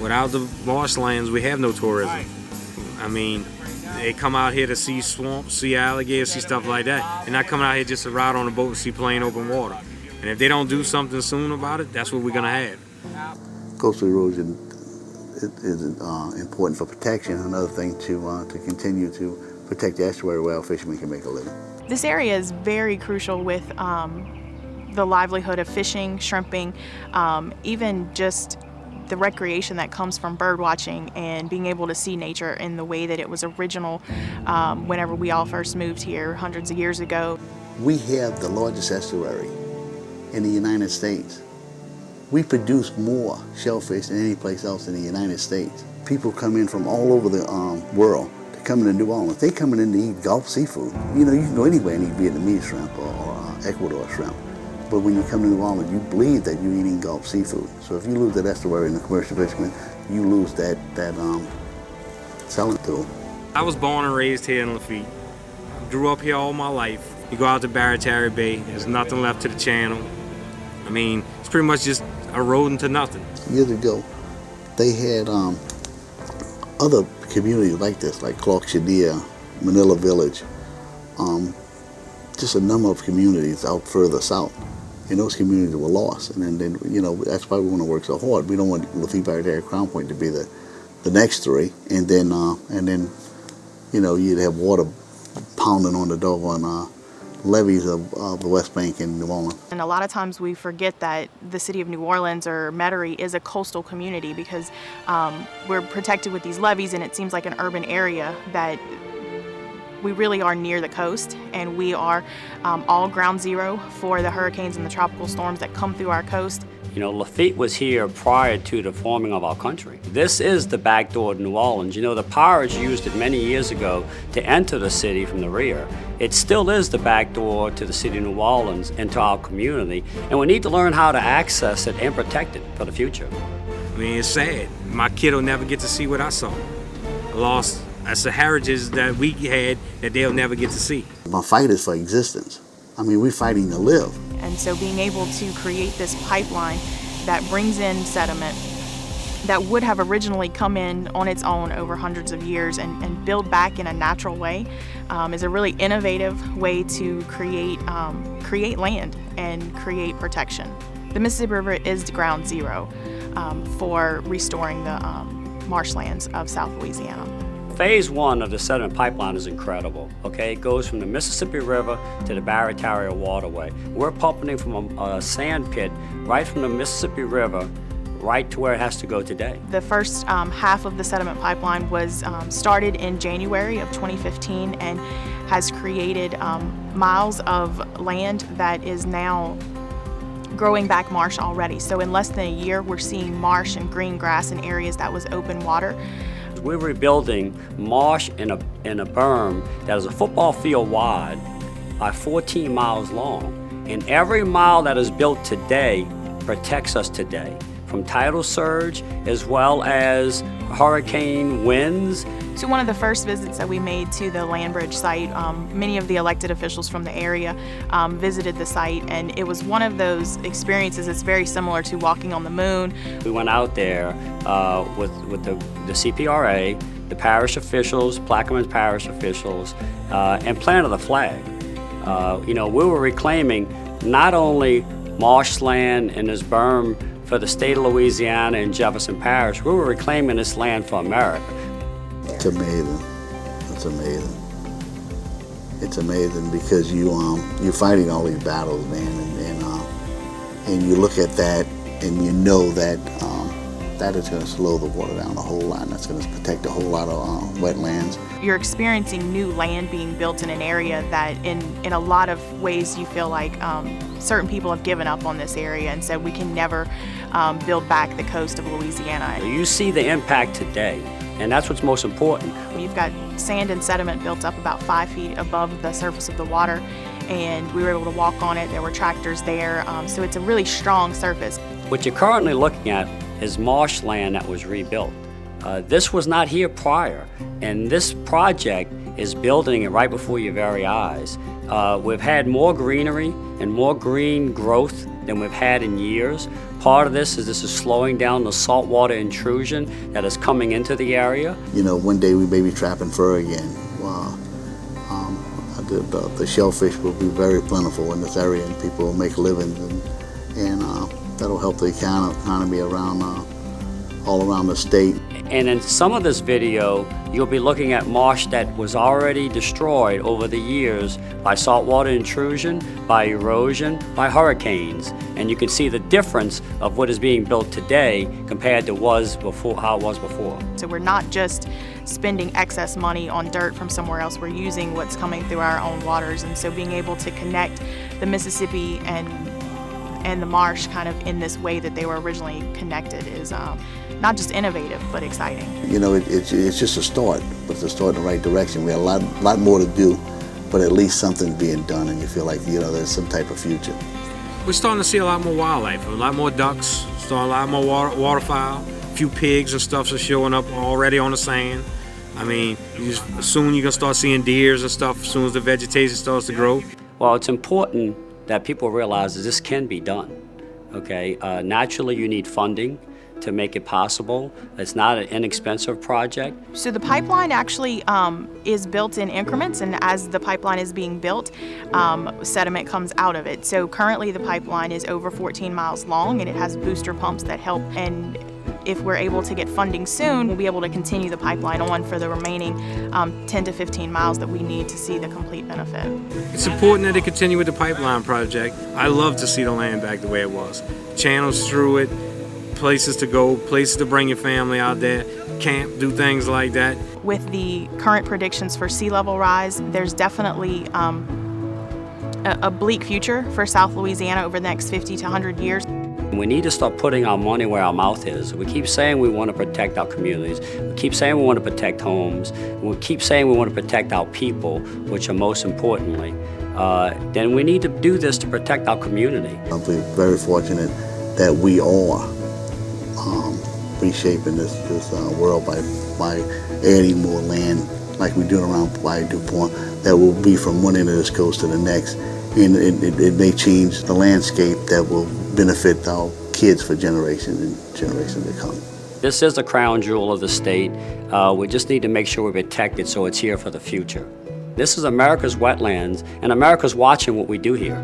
Without the marshlands, we have no tourism. I mean, they come out here to see swamps, see alligators, see stuff like that. They're not coming out here just to ride on a boat and see plain open water. And if they don't do something soon about it, that's what we're gonna have. Coastal erosion is important for protection. Another thing to continue to protect the estuary where our fishermen can make a living. This area is very crucial with the livelihood of fishing, shrimping, even just the recreation that comes from bird watching and being able to see nature in the way that it was original whenever we all first moved here hundreds of years ago. We have the largest estuary in the United States. We produce more shellfish than any place else in the United States. People come in from all over the world to come into New Orleans. They coming in to eat Gulf seafood. You know, you can go anywhere and eat Vietnamese shrimp or Ecuador shrimp. But when you come to New Orleans, you believe that you're eating Gulf seafood. So if you lose that estuary in the commercial fishermen, you lose that selling tool. I was born and raised here in Lafitte. Grew up here all my life. You go out to Barataria Bay, there's nothing left to the channel. I mean, it's pretty much just eroding to nothing. Years ago, they had other communities like this, like Clark Shadia, Manila Village, just a number of communities out further south. And those communities were lost. And then you know, that's why we want to work so hard. We don't want Lafitte, Barataria, Crown Point to be the next three. And then, you know, you'd have water pounding on the doggone levees of the West Bank in New Orleans. And a lot of times we forget that the city of New Orleans or Metairie is a coastal community because we're protected with these levees, and it seems like an urban area that we really are near the coast, and we are all ground zero for the hurricanes and the tropical storms that come through our coast. You know, Lafitte was here prior to the forming of our country. This is the back door to New Orleans. You know, the pirates used it many years ago to enter the city from the rear. It still is the back door to the city of New Orleans and to our community, and we need to learn how to access it and protect it for the future. I mean, it's sad. My kid will never get to see what I saw. That's the heritage that we had that they'll never get to see. My fight is for existence. I mean, we're fighting to live. And so being able to create this pipeline that brings in sediment that would have originally come in on its own over hundreds of years and build back in a natural way is a really innovative way to create land and create protection. The Mississippi River is the ground zero for restoring the marshlands of South Louisiana. Phase one of the sediment pipeline is incredible, okay? It goes from the Mississippi River to the Barataria waterway. We're pumping it from a sand pit right from the Mississippi River right to where it has to go today. The first half of the sediment pipeline was started in January of 2015 and has created miles of land that is now growing back marsh already. So in less than a year, we're seeing marsh and green grass in areas that was open water. We're rebuilding marsh in a berm that is a football field wide by 14 miles long. And every mile that is built today protects us today from tidal surge as well as hurricane winds. So one of the first visits that we made to the land bridge site, many of the elected officials from the area visited the site, and it was one of those experiences that's very similar to walking on the moon. We went out there with the CPRA, the parish officials, Plaquemines parish officials, and planted the flag. You know, we were reclaiming not only marshland and this berm for the state of Louisiana and Jefferson Parish, we were reclaiming this land for America. It's amazing. It's amazing. It's amazing because you're fighting all these battles, man, and you look at that and you know that that is going to slow the water down a whole lot. And that's going to protect a whole lot of wetlands. You're experiencing new land being built in an area that, in a lot of ways, you feel like certain people have given up on this area and said we can never build back the coast of Louisiana. You see the impact today. And that's what's most important. You've got sand and sediment built up about 5 feet above the surface of the water, and we were able to walk on it. There were tractors there, so it's a really strong surface. What you're currently looking at is marshland that was rebuilt. This was not here prior, and this project is building it right before your very eyes. We've had more greenery and more green growth than we've had in years. Part of this is slowing down the saltwater intrusion that is coming into the area. You know, one day we may be trapping fur again. The shellfish will be very plentiful in this area, and people will make livings, and that'll help the economy around all around the state. And in some of this video, you'll be looking at marsh that was already destroyed over the years by saltwater intrusion, by erosion, by hurricanes. And you can see the difference of what is being built today compared to how it was before. So we're not just spending excess money on dirt from somewhere else, we're using what's coming through our own waters. And so being able to connect the Mississippi and the marsh kind of in this way that they were originally connected is not just innovative, but exciting. You know, it's just a start, but it's a start in the right direction. We have a lot more to do, but at least something's being done, and you feel like, you know, there's some type of future. We're starting to see a lot more wildlife, a lot more ducks, starting a lot more waterfowl. A few pigs and stuff are showing up already on the sand. I mean, soon you're gonna start seeing deers and stuff as soon as the vegetation starts to grow. Well, it's important that people realize that this can be done, okay? Naturally, you need funding to make it possible. It's not an inexpensive project. So the pipeline actually is built in increments, and as the pipeline is being built, sediment comes out of it. So currently the pipeline is over 14 miles long, and it has booster pumps that help. And if we're able to get funding soon, we'll be able to continue the pipeline on for the remaining 10 to 15 miles that we need to see the complete benefit. It's important that they continue with the pipeline project. I love to see the land back the way it was. Channels through it, places to go, places to bring your family out there, camp, do things like that. With the current predictions for sea level rise, there's definitely a bleak future for South Louisiana over the next 50 to 100 years. We need to start putting our money where our mouth is. We keep saying we want to protect our communities. We keep saying we want to protect homes. We keep saying we want to protect our people, which are most importantly. Then we need to do this to protect our community. I'm very fortunate that we are reshaping this world by adding more land like we do around Bayou DuPont that will be from one end of this coast to the next. And it may change the landscape that will benefit our kids for generations and generations to come. This is the crown jewel of the state. We just need to make sure we protect it so it's here for the future. This is America's wetlands, and America's watching what we do here.